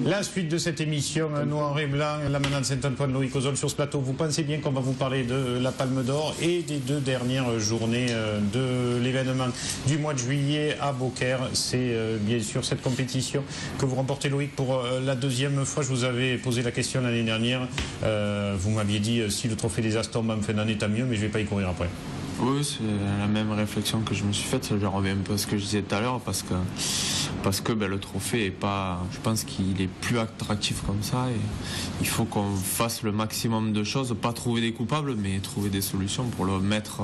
La suite de cette émission, noir et blanc, la manade Saint-Antoine, Loïc Ozol sur ce plateau. Vous pensez bien qu'on va vous parler de la Palme d'Or et des 2 dernières journées de l'événement du mois de juillet à Beaucaire. C'est bien sûr cette compétition que vous remportez, Loïc, pour la 2e fois. Je vous avais posé la question l'année dernière. Vous m'aviez dit si le trophée des As tombe en fin d'année, tant mieux, mais je ne vais pas y courir après. Oui, c'est la même réflexion que je me suis faite. Je reviens un peu à ce que je disais tout à l'heure parce que le trophée est pas. Je pense qu'il est plus attractif comme ça et il faut qu'on fasse le maximum de choses, pas trouver des coupables, mais trouver des solutions pour le mettre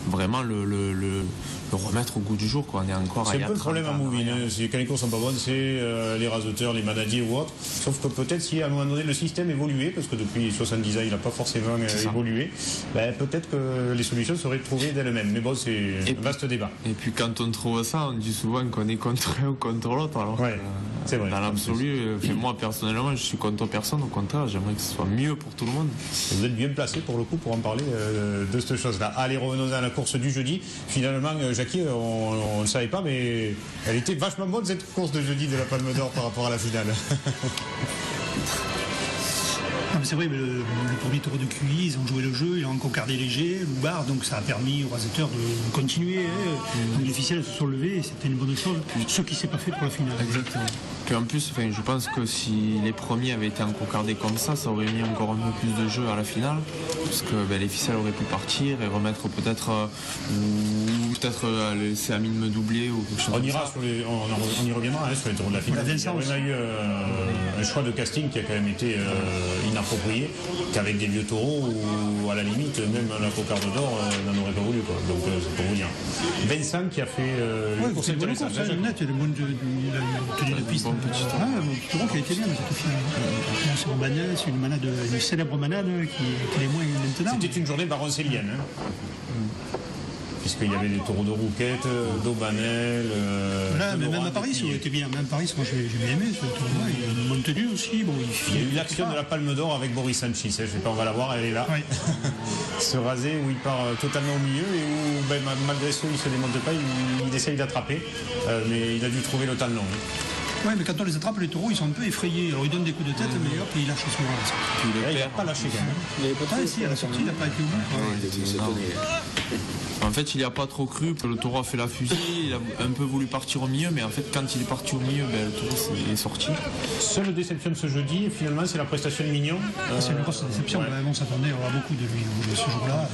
vraiment le remettre au goût du jour. Quoi. On est encore. C'est un peu le problème à Mouville. Si quand les courses sont pas bonnes, c'est les raseteurs, les manadiers ou autres. Sauf que peut-être si à un moment donné le système évoluait, parce que depuis 70 ans il n'a pas forcément évolué, peut-être que les solutions seraient trouvées d'elles-mêmes. Mais bon, c'est un vaste débat. Et puis quand on trouve ça, on dit souvent qu'on est contre un ou contre l'autre. Alors c'est vrai. Dans l'absolu, moi personnellement, je suis contre personne. Au contraire, j'aimerais que ce soit mieux pour tout le monde. Et vous êtes bien placé pour le coup pour en parler de cette chose-là. Allez, revenons à la course du jeudi. Finalement, Jackie, on ne savait pas, mais elle était vachement bonne cette course de jeudi de la Palme d'Or par rapport à la finale. C'est vrai, mais le premier taureau de QI, ils ont joué le jeu, ils ont encore gardé léger, Loubard, donc ça a permis aux raseteurs de continuer. Donc les ficelles se sont levées et c'était une bonne chose, ce qui ne s'est pas fait pour la finale. Exactement. Puis en plus, je pense que si les premiers avaient été encocardés comme ça aurait mis encore un peu plus de jeu à la finale, parce que les ficelles auraient pu partir et remettre peut-être laisser Amine me doubler ou quelque chose on y reviendra sur les taureaux de la finale. On a eu un choix de casting qui a quand même été inapproprié, qu'avec des vieux taureaux ou à la limite même la cocarde d'or n'en aurait pas voulu quoi. Donc c'est pour vous dire. Vincent qui a fait c'est une bonne course, il a une bonne tenue de piste. Un petit taureau qui a été bien dans cette finale. C'est une célèbre manade qui est moins maintenant. C'était une journée baroncélienne. Puisqu'il y avait des taureaux de Rouquette, d'Aubanel. Mais même à Paris, ça aurait été bien. Même à Paris, moi j'ai bien aimé ce tournoi. Il y a une bonne tenue aussi. Bon, il y a eu l'action de la Palme d'Or avec Boris Sanchez. Je sais pas, on va la voir, elle est là. Oui. Se raser où il part totalement au milieu et où malgré ça, il ne se démonte pas, il essaye d'attraper. Mais il a dû trouver le temps long. Oui, mais quand on les attrape, les taureaux, ils sont un peu effrayés. Alors ils donnent des coups de tête, mais hop, ils lâchent souvent. Il n'a pas lâché quand même. Si, à la sortie, il n'a pas été au bout. En fait, il n'y a pas trop cru, le taureau a fait la fusée, il a un peu voulu partir au milieu, mais en fait, quand il est parti au milieu, le taureau est sorti. Seule déception de ce jeudi, finalement, c'est la prestation de Mignon. C'est une grosse déception, on s'attendait à avoir beaucoup de lui ce jour-là.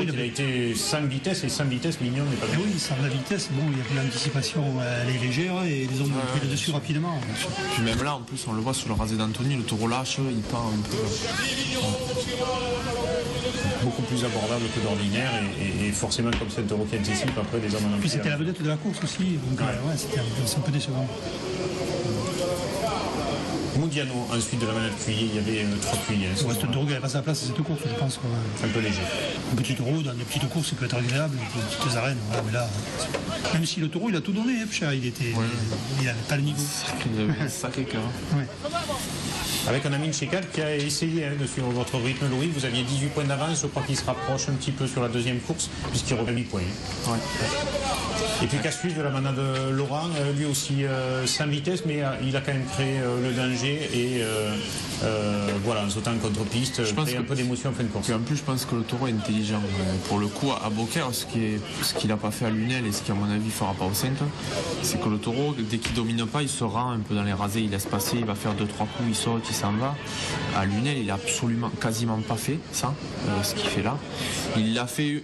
Il a été sans vitesse, et sans vitesse, Mignon n'est pas bien. Oui, sans la vitesse, il y a plus l'anticipation, elle est légère, et les hommes ont pris le dessus rapidement. Puis même là, en plus, on le voit sur le rasé d'Anthony, le taureau lâche, il part un peu. Beaucoup plus abordable que d'ordinaire et forcément comme c'est un taureau qui anticipe après des hommes en Puis c'était la vedette de la course aussi, donc c'était un peu décevant. Mondiano, ensuite de la manade cuillée, il y avait 3 cuillers. C'est un taureau qui n'avait pas sa place à cette course, je pense. C'est un peu léger. Un petit taureau, dans des petites courses, ça peut être agréable, dans des petites arènes. Mais là, même si le taureau, il a tout donné, il n'avait pas le niveau. Sacré cœur. Avec un Amine Chekal qui a essayé de suivre votre rythme, Louis. Vous aviez 18 points d'avance, je crois qu'il se rapproche un petit peu sur la deuxième course, puisqu'il revient 8 points. Ouais. Et puis qu'à suivre de la manade de Laurent, lui aussi sans vitesse, mais il a quand même créé le danger et en sautant en contre-piste, créé un peu d'émotion en fin de course. En plus, je pense que le taureau est intelligent. Pour le coup, à Beaucaire, ce qu'il n'a pas fait à Lunel et ce qui, à mon avis, fera pas au 5, c'est que le taureau, dès qu'il domine pas, il se rend un peu dans les rasés, il laisse passer, il va faire 2-3 coups, il saute, il s'en va. À Lunel, il a quasiment pas fait ça, ce qu'il fait là. Il a fait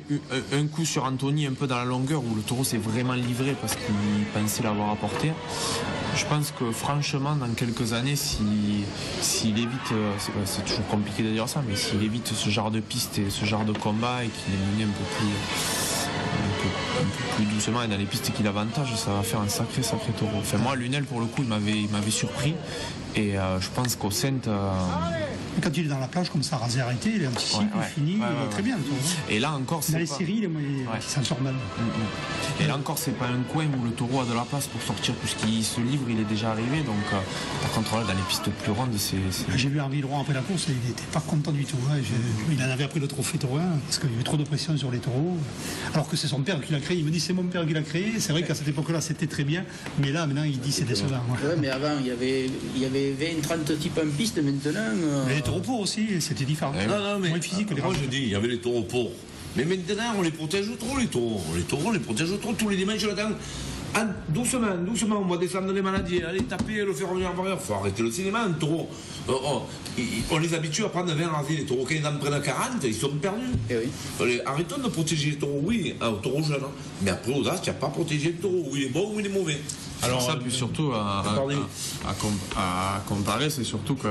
un coup sur Anthony un peu dans la longueur où le taureau s'est vraiment livré parce qu'il pensait l'avoir apporté. Je pense que franchement, dans quelques années, s'il évite, c'est toujours compliqué de dire ça, mais s'il évite ce genre de piste et ce genre de combat et qu'il est mené un peu plus doucement et dans les pistes qu'il avantage, ça va faire un sacré taureau. Enfin, moi, Lunel, pour le coup, il m'avait surpris et je pense qu'au Saint, Et quand il est dans la plage, comme ça, rasé arrêté, il anticipe, il finit, très bien. Et là encore, c'est dans les séries, il s'en sort mal. Et là encore, c'est pas un coin où le taureau a de la place pour sortir, puisqu'il se livre, il est déjà arrivé. Donc, par contre, là, dans les pistes plus rondes, c'est... J'ai vu Henri Leroy après la course, il n'était pas content du tout. Hein. Il en avait appris le trophée taurin, parce qu'il y avait trop de pression sur les taureaux. Alors que c'est son père qui l'a créé. Il me dit, c'est mon père qui l'a créé. C'est vrai qu'à cette époque-là, c'était très bien. Mais là, maintenant, il dit, c'est décevant. Ouais, mais avant, il y avait 20, 30 types en piste, maintenant... Mais les taureaux pour aussi, c'était différent. Non, mais moins physique. moi, je dis, il y avait les taureaux pour. Mais maintenant, on les protège trop, les taureaux. Les taureaux, on les protège trop tous les dimanches là-dedans. Doucement, on va descendre les maladies, aller taper, le faire revenir en barrière. Il faut arrêter le cinéma, un taureau. On les habitue à prendre 20 rasés. Les taureaux, quand ils en prennent 40, ils sont perdus. Arrêtons de protéger les taureaux, oui, au taureau jeune. Mais après, aux as, tu n'as pas protégé le taureau, où il est bon ou il est mauvais. Alors ça, puis surtout à comparer, c'est surtout que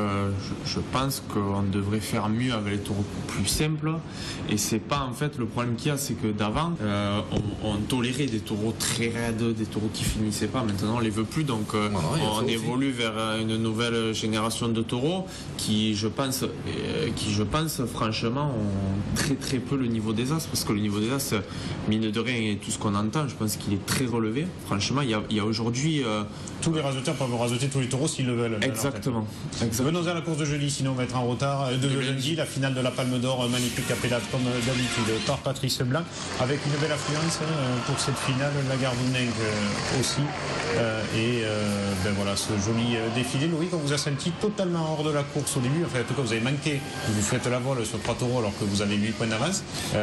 je pense qu'on devrait faire mieux avec les taureaux plus simples. Et c'est pas en fait le problème qu'il y a, c'est que d'avant, on tolérait des taureaux très raides, des taureaux qui finissaient pas. Maintenant, on les veut plus, donc on évolue vers une nouvelle génération de taureaux qui, je pense, franchement, ont très très peu le niveau des as, parce que le niveau des as, mine de rien, et tout ce qu'on entend, je pense qu'il est très relevé. Franchement, il y a aujourd'hui tous les raseteurs peuvent raseter tous les taureaux s'ils le veulent. Exactement. En fait. Venons à la course de jeudi, sinon on va être en retard. De lundi, la finale de la Palme d'Or, magnifique appellate comme d'habitude par Patrice Blanc, avec une belle affluence pour cette finale, la Gardouninck aussi. Voilà, ce joli défilé. Loïc, on vous a senti totalement hors de la course au début. Enfin, en tout cas, vous avez manqué. Vous faites la voile sur 3 taureaux alors que vous avez 8 points d'avance.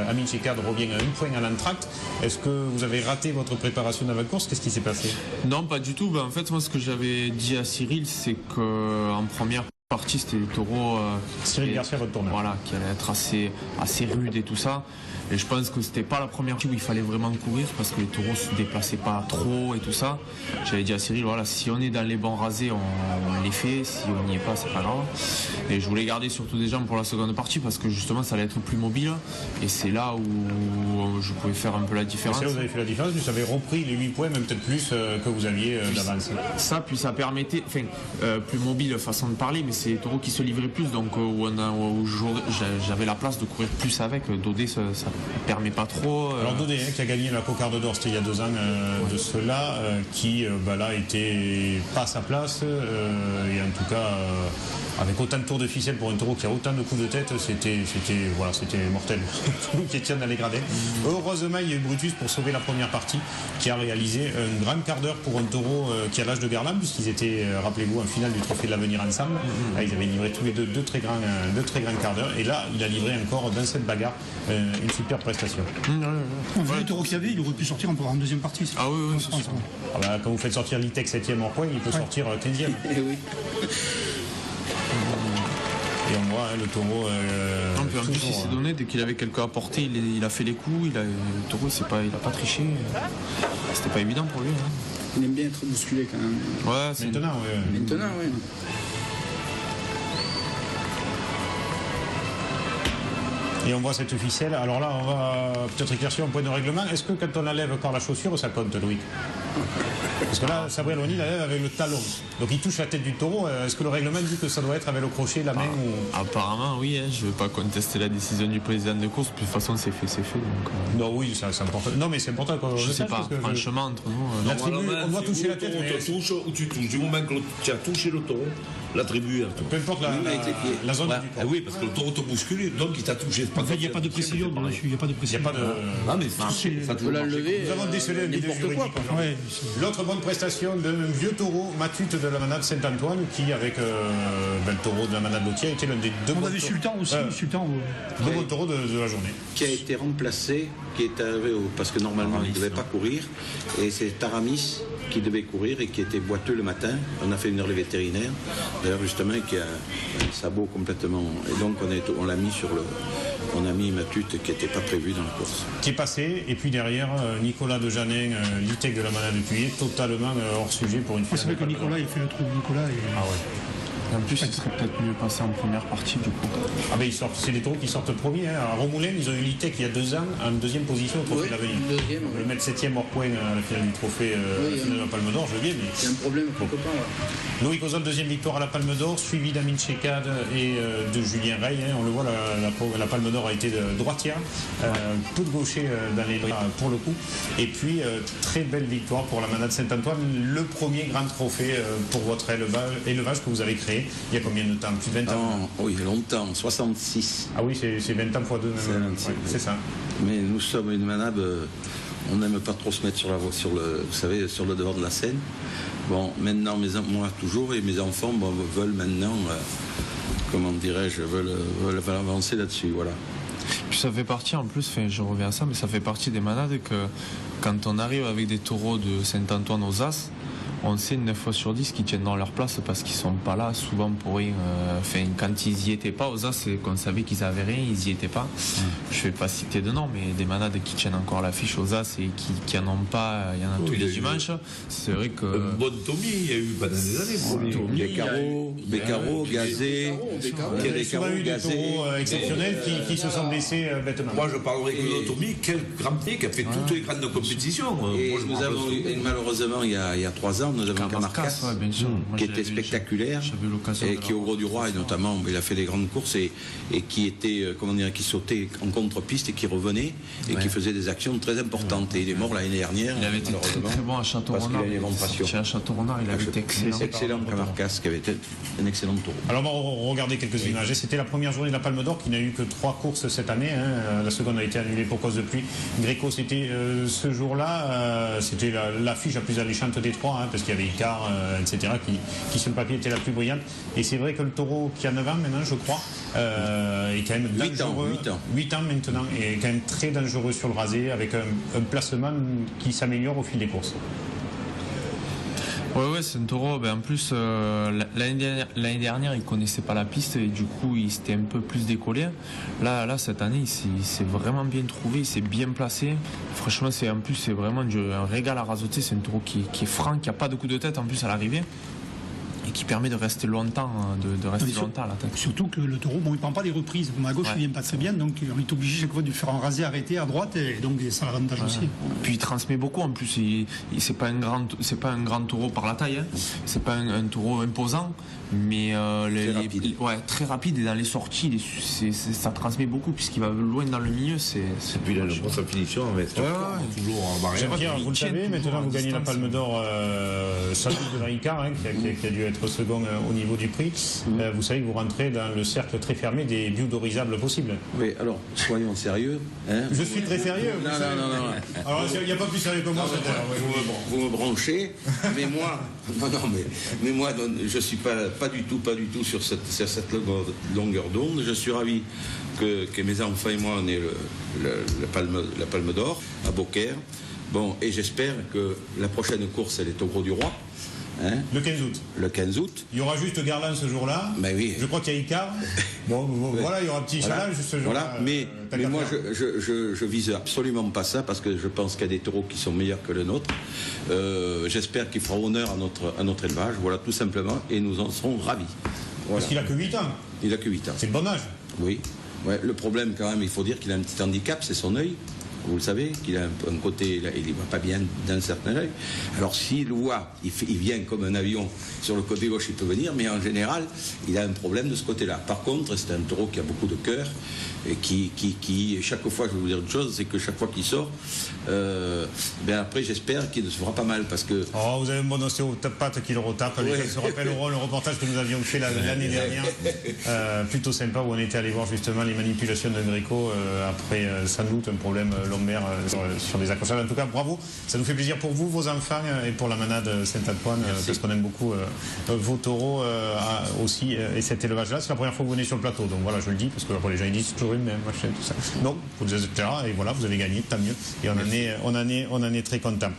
Amine Chekard revient à 1 point à l'entracte. Est-ce que vous avez raté votre préparation d'avant-course? Qu'est-ce qui s'est passé? Non, pas du tout. En fait, moi, ce que j'avais dit à Cyril, c'est qu'en première partie, c'était des taureaux Cyril Garcia, votre tourneur. Voilà, qui allaient être assez rudes et tout ça. Et je pense que c'était pas la première fois où il fallait vraiment courir, parce que les taureaux se déplaçaient pas trop et tout ça. J'avais dit à Cyril, voilà, si on est dans les bons rasés, on les fait. Si on n'y est pas, c'est pas grave. Et je voulais garder surtout des jambes pour la seconde partie, parce que justement, ça allait être plus mobile. Et c'est là où je pouvais faire un peu la différence. C'est là où vous avez fait la différence. Vous avez repris les 8 points, même peut-être plus que vous aviez d'avance. Ça, puis ça permettait, plus mobile façon de parler, mais c'est les taureaux qui se livraient plus, donc où j'avais la place de courir plus avec. Dodé, ça permet pas trop. Alors Dodé, qui a gagné la Cocarde d'Or, c'était il y a 2 ans de cela, qui là était pas à sa place, et en tout cas avec autant de tours de ficelle pour un taureau qui a autant de coups de tête, c'était mortel. Qui tient dans les gradins. Heureusement, il y a eu Brutus pour sauver la première partie, qui a réalisé un grand quart d'heure pour un taureau qui a l'âge de Garland, puisqu'ils étaient, rappelez-vous, en finale du Trophée de l'Avenir ensemble. Là, ils avaient livré tous les deux très grands quarts d'heure, et là, il a livré encore dans cette bagarre une superbe prestation. Le taureau qu'il y avait, il aurait pu sortir en deuxième partie. Ah oui, c'est sûr. Quand vous faites sortir Litech 7e hors point, il peut sortir 15e. Et oui. Et on voit le taureau. En plus, il s'est donné, dès qu'il avait quelque à porter, il a fait les coups. Le taureau, il n'a pas triché. C'était pas évident pour lui. Il aime bien être bousculé quand même. Ouais, Maintenant, oui. Et on voit cette ficelle. Alors là, on va peut-être éclaircir un point de règlement. Est-ce que quand on enlève encore la chaussure, ça compte, Loïc? Parce que là, Sabriel-Oni l'enlève avec le talon. Donc il touche la tête du taureau. Est-ce que le règlement dit que ça doit être avec le crochet, la main ou... Apparemment, oui. Je ne vais pas contester la décision du président de course. De toute façon, c'est fait. Donc, Non, oui, c'est important. Non, mais c'est important. Je ne sais pas. Franchement, entre nous... La tribu, on doit toucher la tête. Tu touches ou tu touches. Du moment que tu as touché le taureau, la tribu... Peu importe la zone du taureau. Oui, parce que le taureau te bouscule, donc il t'a touché. En fait, il n'y a pas de précision. Il n'y a pas de précision. Ah, mais ça peut l'enlever. Nous avons décelé un idée juridique. L'autre bonne prestation d'un vieux taureau matute de la manade Saint-Antoine qui, avec le taureau de la manade Lautier, était l'un des deux On avait Sultan aussi. Deux bons taureaux de la journée. Qui a été remplacé, qui est arrivé parce que normalement il ne devait pas courir. Et c'est Taramis qui devait courir et qui était boiteux le matin. On a fait une relevée vétérinaire, d'ailleurs justement, qui a un sabot complètement. Et donc on l'a mis sur le. On a mis Matute qui n'était pas prévu dans la course. Qui est passé, et puis derrière, Nicolas de Janin, Litech de la manade de Thuyer, totalement hors sujet pour une finale. C'est vrai que Nicolas, il fait le trou. Nicolas, Ah ouais. En plus, il serait peut-être mieux passé en première partie du coup. Ah ben c'est des taureaux qui sortent premiers. Hein. À Romoulin, ils ont eu l'ITEC il y a 2 ans en 2e position au trophée de l'avenir. Le mettre 7e hors point à la finale du trophée à la finale de la Palme d'Or, je veux bien. Mais... C'est un problème quelque part. Ouais. Loïc Ozol, 2e victoire à la Palme d'Or, suivi d'Amin Chekad et de Julien Rey. Hein. On le voit, la Palme d'Or a été droitière, peu de gaucher dans les bras pour le coup. Et puis, très belle victoire pour la Manade Saint-Antoine, le premier grand trophée pour votre élevage que vous avez créé. Il y a combien de temps? Plus de 20 ans? Oui, longtemps, 66. Ah oui, c'est 20 ans fois 2. C'est ça. Mais nous sommes une manade, on n'aime pas trop se mettre sur le devant de la scène. Bon, maintenant, moi toujours, et mes enfants veulent maintenant, comment dirais-je, veulent avancer là-dessus, voilà. Puis ça fait partie en plus, je reviens à ça, mais ça fait partie des manades que quand on arrive avec des taureaux de Saint-Antoine aux As, on sait 9 fois sur 10 qu'ils tiennent dans leur place parce qu'ils sont pas là souvent pour rien. Quand ils y étaient pas aux As, c'est qu'on savait qu'ils avaient rien, ils y étaient pas. Je vais pas citer de nom, mais des manades qui tiennent encore l'affiche aux As et qui en ont pas, il y en a tous les dimanches. C'est vrai que. Bon Tommy, il y a eu pendant des années. Beccaro, Gazé, des taureaux exceptionnels qui se sont blessés bêtement. Moi, je parlerai que de Tommy, quel grand pied qui a fait toutes les grandes compétitions. Et nous avons eu, malheureusement, il y a 3 ans, nous avons Camarcas, qui était spectaculaire, et qui au Gros du Roi, et notamment, il a fait des grandes courses, et qui était, qui sautait en contre-piste et qui revenait, et qui faisait des actions très importantes. Et il est mort l'année dernière. Il avait été très bon à Château-Renard. Chez Château-Renard, il avait été excellent. Excellent Camarcas, qui avait été un excellent taureau. Alors, on va regarder quelques images. C'était la première journée de la Palme d'Or qui n'a eu que 3 courses cette année. Hein. La seconde a été annulée pour cause de pluie. Gréco, c'était ce jour-là, c'était l'affiche la plus alléchante des 3, hein, parce qu'il y avait Icar, etc., qui sur le papier était la plus brillante. Et c'est vrai que le taureau qui a 9 ans maintenant, je crois, est quand même dangereux. 8 ans maintenant, et quand même très dangereux sur le rasé, avec un placement qui s'améliore au fil des courses. Ouais, c'est un taureau. En plus, l'année dernière, il connaissait pas la piste et du coup, il s'était un peu plus décollé. Là, cette année, il s'est vraiment bien trouvé, il s'est bien placé. Franchement, c'est vraiment un régal à rasoter. C'est un taureau qui est franc, qui a pas de coup de tête en plus à l'arrivée. Et qui permet de rester longtemps, longtemps à la tête. Surtout que le taureau, il prend pas des reprises. À gauche, il vient pas très bien, donc on est obligé chaque fois de faire un rasé arrêté à droite, et donc ça l'avantage aussi. Puis il transmet beaucoup en plus. C'est pas un grand taureau par la taille. Hein. C'est pas un taureau imposant, mais très rapide, et dans les sorties, ça transmet beaucoup puisqu'il va loin dans le milieu. Et puis là, pour sa finition, toujours en barrière. Jean-Pierre, vous le savez, maintenant vous gagnez la Palme d'Or Salut de Ricard, qui a dû être second au niveau du prix. Vous savez que vous rentrez dans le cercle très fermé des biodorisables possibles. Oui, alors, soyons sérieux. Hein. Je suis très sérieux. Non. Alors, il n'y a pas plus sérieux que moi. Vous me branchez, mais moi, mais moi, je ne suis pas du tout sur cette longueur d'onde. Je suis ravi que mes enfants et moi on ait la Palme d'Or à Beaucaire. Bon, et j'espère que la prochaine course, elle est au Gros du Roi. Hein, le 15 août. Le 15 août. Il y aura juste Garland ce jour-là. Ben oui. Je crois qu'il y a Icar. Voilà, il y aura un petit challenge ce jour-là. Voilà. Mais moi, je vise absolument pas ça parce que je pense qu'il y a des taureaux qui sont meilleurs que le nôtre. J'espère qu'il fera honneur à notre élevage. Voilà, tout simplement. Et nous en serons ravis. Voilà. Parce qu'il a que 8 ans. Il a que 8 ans. C'est le bon âge. Oui. Ouais, le problème, quand même, il faut dire qu'il a un petit handicap, c'est son œil. Vous le savez, qu'il a un côté, il ne va pas bien d'un certain œil. Alors s'il voit, il vient comme un avion sur le côté gauche, il peut venir, mais en général, il a un problème de ce côté-là. Par contre, c'est un taureau qui a beaucoup de cœur, et qui chaque fois, je vais vous dire une chose, c'est que chaque fois qu'il sort, après j'espère qu'il ne se fera pas mal, parce que... Oh, vous avez un bon ostéopathe qui le retape. Les gens se rappelleront le reportage que nous avions fait l'année dernière, plutôt sympa, où on était allé voir justement les manipulations de Gréco après sans doute un problème lombaire sur des accrochages. En tout cas, bravo, ça nous fait plaisir pour vous, vos enfants, et pour la manade Saint-Antoine, parce qu'on aime beaucoup vos taureaux aussi, et cet élevage-là. C'est la première fois que vous venez sur le plateau, donc voilà, je le dis, parce que après les gens ils disent c'est toujours une même machin, tout ça. Non, etc. Et voilà, vous avez gagné, tant mieux. Et on en est très content.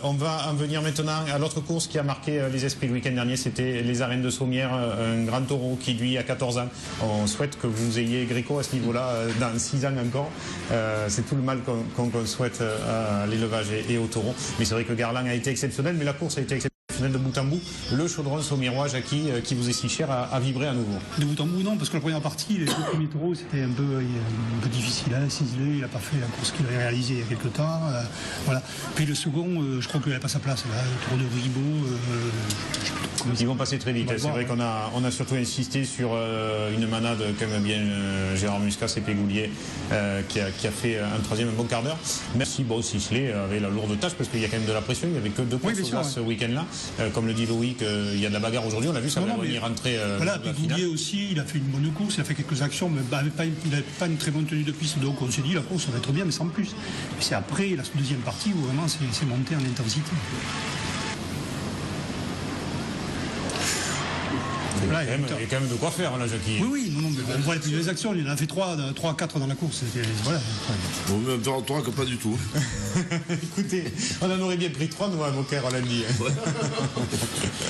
On va en venir maintenant à l'autre course qui a marqué les esprits le week-end dernier, c'était les Arènes de Sommières, un grand taureau qui lui a 14 ans. On souhaite que vous ayez Gréco à ce niveau-là dans 6 ans encore. C'est tout le mal qu'on souhaite à l'élevage et au taureau. Mais c'est vrai que Garland a été exceptionnel, mais la course a été exceptionnelle. exceptionnel de bout en bout. Le chaudron saumirois, Jackie, qui vous est si cher, a vibré à nouveau. De bout en bout, non, parce que la première partie, les deux premiers taureaux, c'était un peu difficile à ciseler. Il n'a pas fait la course qu'il avait réalisée il y a quelques temps. Voilà. Puis le second, je crois qu'il n'a pas sa place. Là, le taureau de Ribot. Ils vont passer très vite. C'est vrai qu'on a surtout insisté sur une manade comme bien Gérard Muscat et Pégoulier qui a fait un troisième bon quart d'heure. Merci Sisley avait la lourde tâche parce qu'il y a quand même de la pression. Il n'y avait que 2 points ce week-end-là. Comme le dit Loïc, il y a de la bagarre aujourd'hui. On l'a vu, ça va y rentrer. Voilà, Pégoulier aussi, il a fait une bonne course, il a fait quelques actions, mais il n'avait pas une très bonne tenue de piste. Donc on s'est dit la course ça va être bien, mais sans plus. Et c'est après la deuxième partie où vraiment c'est monté en intensité. Voilà, il y a quand même de quoi faire là, Jackie. Oui, non, mais on voit les actions, il en a fait 3 à 4 dans la course. Voilà. Bon, même 3 que pas du tout. Écoutez, on en aurait bien pris 3, nous, à Beaucaire, on l'a dit.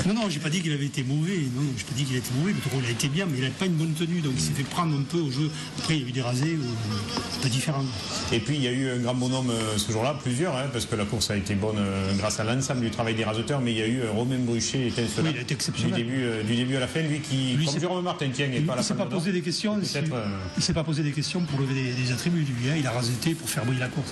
Non, j'ai pas dit qu'il avait été mauvais. Non, j'ai pas dit qu'il a été mauvais. Le taureau, il a été bien, mais il n'avait pas une bonne tenue, donc il s'est fait prendre un peu au jeu. Après, il y a eu des rasés un peu différents. Et puis, il y a eu un grand bonhomme ce jour-là, plusieurs, parce que la course a été bonne grâce à l'ensemble du travail des raseteurs, mais il y a eu Romain Bruchet et oui, il a été exceptionnel. Du début à la fin, lui qui, comme Jérôme Martin, tient, et pas la s'est pas posé des questions. Il s'est pas posé des questions pour lever des attributs, lui. Il a raseté pour faire briller la course.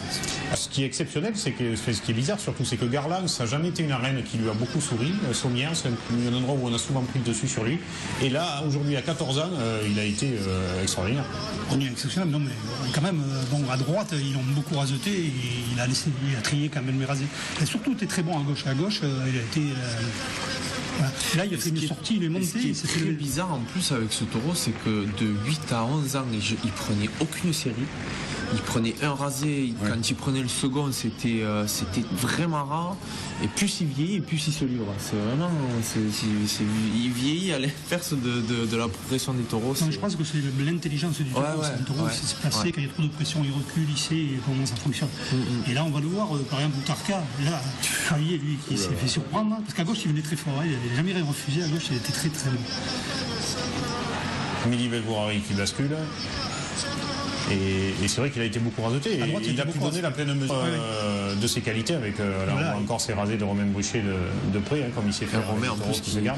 Ce qui est exceptionnel, ce qui est bizarre surtout, c'est que Garland, ça n'a jamais été une arène qui lui a beaucoup souri. Sommières, c'est un endroit où on a souvent pris le dessus sur lui. Et là, aujourd'hui, à 14 ans, il a été extraordinaire. On est exceptionnel, non mais quand même, à droite, ils l'ont beaucoup raseté et il a trié quand même les rasés. Il a surtout été très bon à gauche. À gauche, il a été... Voilà. Là, il a fait une sortie, il est monté. Ce qui est très bizarre en plus avec ce taureau, c'est que de 8 à 11 ans, il prenait aucune série. Il prenait un rasé, quand il prenait le second, c'était vraiment rare. Et plus il vieillit, plus il se livre. C'est vraiment, il vieillit à l'inverse de la progression des taureaux. Non, je pense que c'est l'intelligence du taureau. C'est un taureau qui sait se placer, quand il y a trop de pression, il recule, il sait comment ça fonctionne. Et là, on va le voir, par exemple, Tarka, là, lui, qui s'est fait surprendre, parce qu'à gauche, il venait très fort. Il n'avait jamais rien refusé, à gauche, il était très très bon. Midi Belgourari qui bascule. Et c'est vrai qu'il a été beaucoup raseté. Et il a pu donner la pleine mesure de ses qualités avec encore ses rasés de Romain Bruchet de près, comme il s'est fait. Romain en plus qui se garde.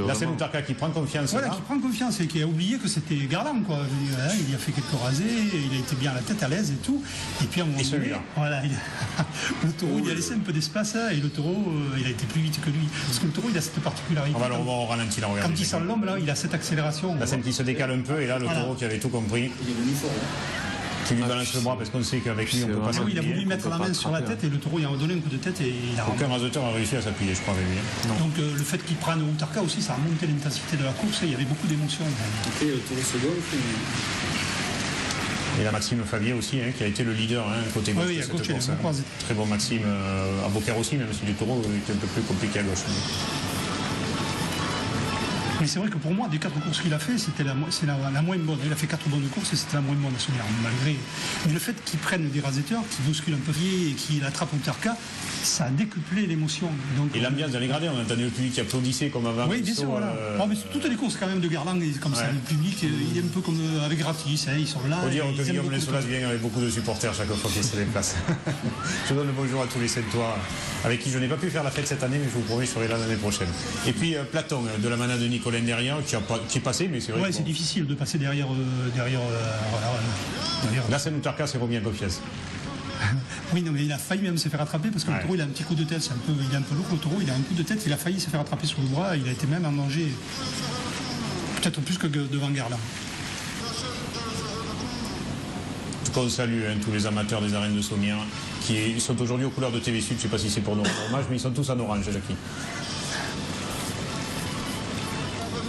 Là, c'est Moutarka qui prend confiance. Voilà, qui prend confiance et qui a oublié que c'était Garland, quoi. Il a fait quelques rasés, il a été bien à la tête, à l'aise et tout. Et puis à un moment donné, celui-là. Voilà, le taureau, il a laissé un peu d'espace et le taureau, il a été plus vite que lui. Parce que le taureau, il a cette particularité. On va le revoir au ralenti, là, regardez. Quand il sent l'homme, là, il a cette accélération. La scène qui se décale un peu, et là, le taureau qui avait tout compris. Qui lui balance le bras parce qu'on sait qu'avec lui on peut pas s'appuyer. Il a voulu mettre la main sur la tête et le taureau il a donné un coup de tête et il a aucun raseteur a réussi à s'appuyer, je crois, avec lui. Donc le fait qu'il prenne Outarka aussi, ça a monté l'intensité de la course et il y avait beaucoup d'émotions. Et le taureau second. Et la Maxime Favier aussi, qui a été le leader côté gauche de cette course. Très bon Maxime à Beaucaire aussi, même si le taureau était un peu plus compliqué à gauche. Mais c'est vrai que pour moi, des 4 courses qu'il a fait, c'est la moins bonne. Il a fait 4 bonnes courses et c'était la moins bonne à souvenir, malgré. Mais le fait qu'il prenne des raseteurs, qu'il bouscule un peu et qu'il attrape Outarka, ça a décuplé l'émotion. Et l'ambiance dans les gradés, on entendait le public qui applaudissait comme avant. Oui, bien sûr, voilà. Mais toutes les courses quand même de Garland, comme ça, le public, il est un peu comme avec Gratis, ils sont là. Il faut dire que Guillaume Lensolas vient avec beaucoup de supporters chaque fois qu'il se déplace. Je donne le bonjour à tous les Saintois, avec qui je n'ai pas pu faire la fête cette année, mais je vous promets, je serai là l'année prochaine. Et puis Platon, de la manade de Nicolas derrière, qui est passé, mais c'est vrai. Ouais, c'est difficile de passer derrière. Là, c'est Outarka, c'est Romain Confiance. Oui, non, mais il a failli même se faire attraper parce que le taureau, il a un petit coup de tête, il est un peu lourd. Le taureau, il a un coup de tête, il a failli se faire attraper sur le bras, il a été même en danger, peut-être plus que devant Garland. En tout cas, on salue tous les amateurs des arènes de Sommières qui sont aujourd'hui aux couleurs de TV Sud. Je ne sais pas si c'est pour nous rendre hommage, mais ils sont tous en orange, Jackie.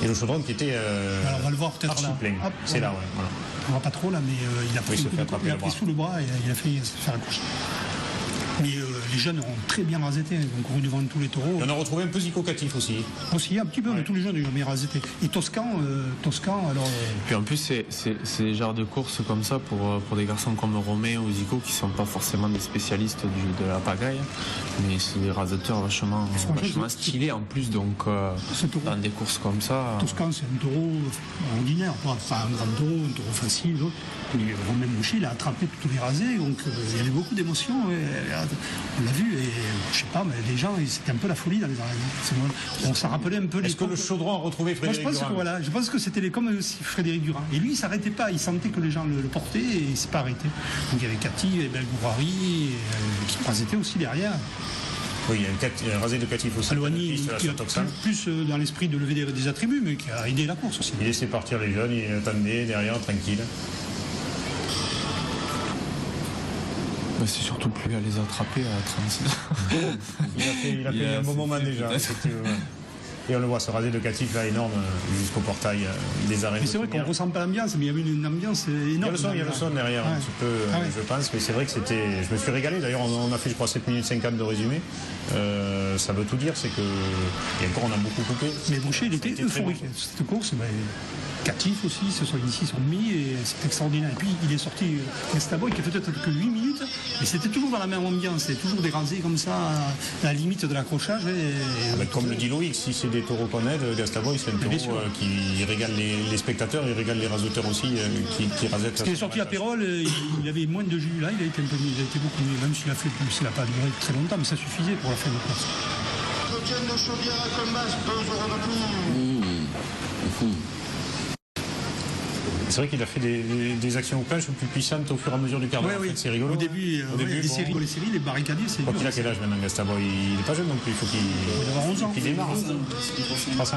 Et le chaudron qui était alors on va le voir peut-être là. Plein. C'est là, voilà. On voit pas trop là, mais il a pris, sous le bras et il a failli se faire accrocher. Mais les jeunes ont très bien raseté, ils ont couru devant tous les taureaux. On a retrouvé un peu Zico Catif aussi. Aussi, un petit peu, mais tous les jeunes ils ont bien raseté. Et Toscan, alors. Puis en plus, c'est le genre de courses comme ça pour des garçons comme Romain ou Zico qui sont pas forcément des spécialistes de la pagaille, mais c'est des raseteurs vachement stylés en plus, donc dans des courses comme ça. Toscan, c'est un taureau ordinaire, pas un grand taureau, un taureau facile. Romain Boucher, il a attrapé tous les rasés, donc il y avait beaucoup d'émotions. On l'a vu, et je sais pas, mais les gens, c'était un peu la folie dans les arènes. On s'en rappelait un peu les. Est-ce que le chaudron a retrouvé Frédéric Durand? Je pense que c'était comme aussi Frédéric Durand. Et lui, il s'arrêtait pas, il sentait que les gens le portaient et il s'est pas arrêté. Donc il y avait Cathy, et Belgourari, qui étaient aussi derrière. Oui, il y a un rasé de Catif aussi. Alouani, qui a plus dans l'esprit de lever des attributs, mais qui a aidé la course aussi. Il laissait partir les jeunes, il attendait derrière, tranquille. C'est surtout plus à les attraper à 36. Il a fait un bon moment déjà. Et on le voit, ce rasé de Catif là énorme jusqu'au portail des arènes. Mais c'est vrai qu'on ne ressent pas l'ambiance, mais il y avait une ambiance énorme. Il y a le son derrière un petit peu, je pense, mais c'est vrai que c'était. Je me suis régalé. D'ailleurs, on a fait, je crois, 7 minutes 50 de résumé. Ça veut tout dire, c'est que. Et encore, on a beaucoup coupé. Mais Boucher, il était euphorique. Cette course, Catif aussi, se sont initiés, sont mis, et c'est extraordinaire. Et puis, il est sorti Gastabo, qui a peut-être que 8 minutes, mais c'était toujours dans la même ambiance. C'était toujours des rasés comme ça, à la limite de l'accrochage. Comme le dit Loïc, si c'est des taureaux qu'on aide, Gastabo, c'est un taureau qui régale les spectateurs, il régale les raseteurs aussi, qui rasettent. Parce qu'il est sorti à Pérol, il avait moins de jus. Là, il a été beaucoup mieux, même s'il n'a pas duré très longtemps, mais ça suffisait pour la fin de course. C'est vrai qu'il a fait des actions au planche plus puissantes au fur et à mesure du quart d'heure. Oui. C'est rigolo. Au début les séries, les barricadiers, c'est dur. Il a quel âge maintenant, Gastabo? Il n'est pas jeune non plus. Il faut qu'il avoir 11 ans. Il démarre. 300.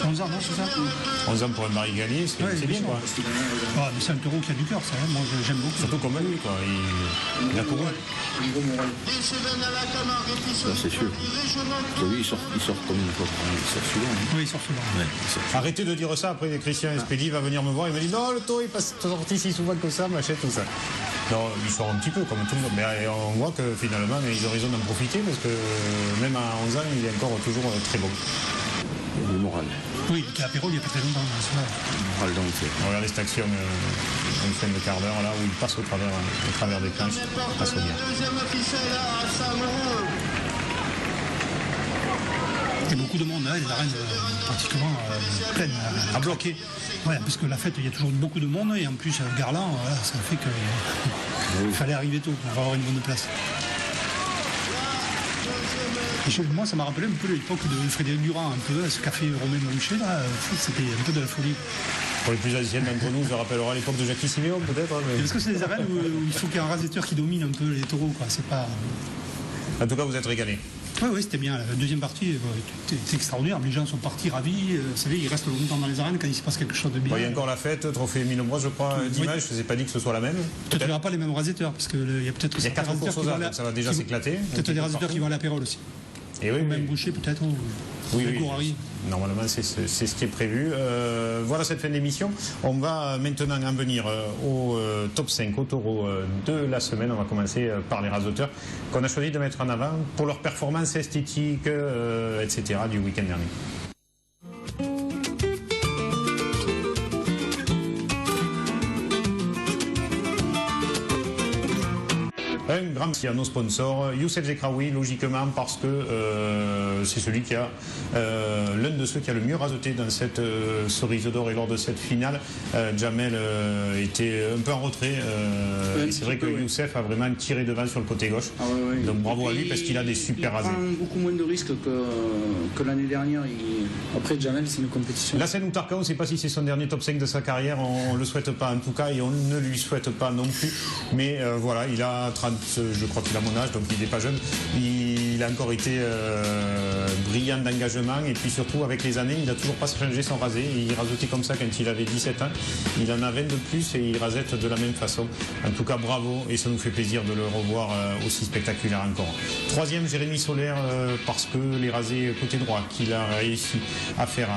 11 ans, non, c'est ça 11 ans pour un barricadier, c'est bien, quoi. Ah, mais c'est un taureau qui a du cœur, ça. Moi, j'aime beaucoup. Surtout comme lui, quoi. Il a couru. Ça, c'est sûr. Lui, il sort comme une fois. Il sort souvent. Oui, il sort souvent. Arrêtez de dire ça. Après, Christian Espédi va venir me voir. Il me dit non, le taureau, il passe sorti si souvent que ça, machin, tout ça. Non, il sort un petit peu, comme tout le monde. Mais on voit que finalement, ils ont raison d'en profiter parce que même à 11 ans, il est encore toujours très bon. Et le moral. Oui, il était à Pérol il y a pas très longtemps. Le moral donc. Regardez cette action, une fin de quart d'heure là où il passe au travers des planches. Passe au bien. Il y a beaucoup de monde, les arènes pratiquement pleines, à bloquer. Ouais, parce que la fête, il y a toujours beaucoup de monde et en plus, Garland, ça fait qu'il fallait arriver tôt pour avoir une bonne place. Et moi, ça m'a rappelé un peu l'époque de Frédéric Durand, un peu, ce qu'a fait Romain Boucher, là, c'était un peu de la folie. Pour les plus anciens d'entre nous, je rappellera l'époque de Jackie Siméon, peut-être. Mais... Parce que c'est des arènes où il faut qu'il y ait un rasetteur qui domine un peu les taureaux, quoi. C'est pas... En tout cas, vous êtes régalés. Oui, c'était bien. La deuxième partie était extraordinaire. Les gens sont partis ravis. Vous savez, ils restent longtemps dans les arènes quand il se passe quelque chose de bien. Il y a encore la fête, trophée Minobrois, je crois, dimanche. Je ne sais pas dit que ce soit la même. Peut-être qu'il n'y aura pas les mêmes rasetteurs, parce qu'il y a peut-être... Il y a 4 courses aux arts, ça va déjà s'éclater. Peut-être des rasetteurs qui vont à la Pérol aussi. Et oui, même Boucher, peut-être. Oui. Normalement, c'est ce qui est prévu. Voilà cette fin d'émission. On va maintenant en venir au top 5, au taureau de la semaine. On va commencer par les raseteurs qu'on a choisi de mettre en avant pour leur performance esthétique, etc. du week-end dernier. Un grand merci à nos sponsors, Youssef Zekraoui, logiquement, parce que c'est celui qui a l'un de ceux qui a le mieux raseté dans cette cerise d'or, et lors de cette finale, Jamel était un peu en retrait. Et c'est vrai que Youssef a vraiment tiré devant sur le côté gauche. Donc bravo à lui parce qu'il a des super rasés. Il prend beaucoup moins de risques que l'année dernière. Après, Jamel, c'est une compétition. La scène Outarka, on ne sait pas si c'est son dernier top 5 de sa carrière. On ne le souhaite pas en tout cas et on ne lui souhaite pas non plus. Mais voilà, il a 30, je crois qu'il a mon âge, donc il n'est pas jeune. Il a encore été brillant d'engagement et puis surtout avec les années, il n'a toujours pas changé son rasé. Il rasetait comme ça quand il avait 17 ans. Il en a 20 de plus et il rasette de la même façon. En tout cas, bravo et ça nous fait plaisir de le revoir aussi spectaculaire encore. Troisième, Jérémy Solaire, parce que les rasés côté droit qu'il a réussi à faire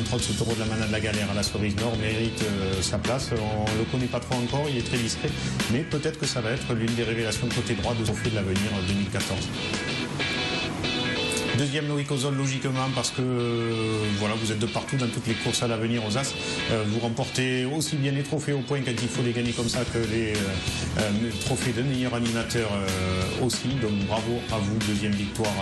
entre autres ce taureau de la Manade de la Galère à la Cerise Nord mérite sa place. On ne le connaît pas trop encore, il est très discret, mais peut-être que ça va être l'une des révélations de côté droit de Trophée de l'Avenir 2014. Deuxième, Loïc Ozol, logiquement, parce que voilà, vous êtes de partout dans toutes les courses à l'avenir aux As. Vous remportez aussi bien les trophées au point quand il faut les gagner comme ça que les trophées de meilleur animateur aussi. Donc bravo à vous, deuxième victoire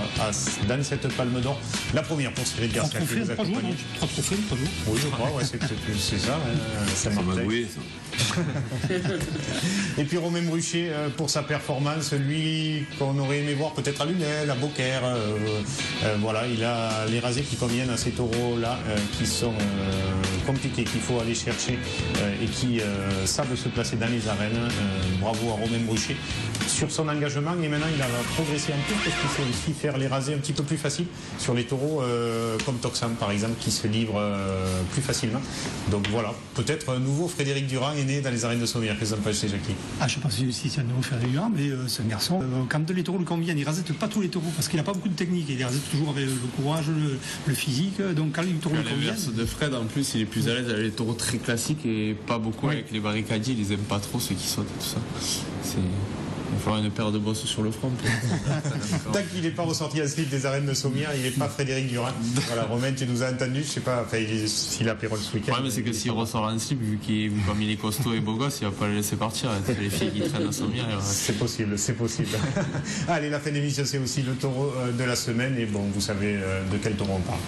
dans cette Palme d'Or. La première pour Cyril Garcia qui nous accompagne. 3 trophées, 3 jours. Oui, je crois, ouais, c'est ça. Ça marche. Et puis Romain Bruchet pour sa performance, lui qu'on aurait aimé voir peut-être à Lunel, à Beaucaire. Voilà, il a les rasés qui conviennent à ces taureaux-là, qui sont compliqués, qu'il faut aller chercher et qui savent se placer dans les arènes. Bravo à Romain Bruchet sur son engagement, et maintenant il va progresser un peu parce qu'il sait aussi faire les rasés un petit peu plus facile sur les taureaux comme Toxan par exemple, qui se livrent plus facilement. Donc voilà, peut-être un nouveau Frédéric Durand est né dans les arènes de Sommières. Qu'est-ce que vous en pensez, Jackie? Je pense que si c'est un nouveau Frédéric Durand, mais c'est un garçon. Quand les taureaux le conviennent, il rasette pas tous les taureaux parce qu'il n'a pas beaucoup de technique. Il les rasette toujours avec le courage, le physique. Donc quand les taureaux le conviennent. À l'inverse de Fred, en plus, il est plus à l'aise avec les taureaux très classiques et pas beaucoup avec les barricadiers. Ils les aiment pas trop, ceux qui sautent et tout ça. Il va falloir une paire de bosses sur le front. Tant qu'il n'est pas ressorti à slip des arènes de Sommières, il n'est pas Frédéric Durand. Voilà, Romain, tu nous as entendu, je sais pas, enfin, s'il a Pérol ce week-end. Ouais, mais c'est que s'il ressort en slip, vu comme il est costaud et beau gosse, il va pas le laisser partir. Les filles qui traînent à Sommières. C'est possible, c'est possible. Allez, la fin d'émission, c'est aussi le taureau de la semaine, et bon, vous savez de quel taureau on parle.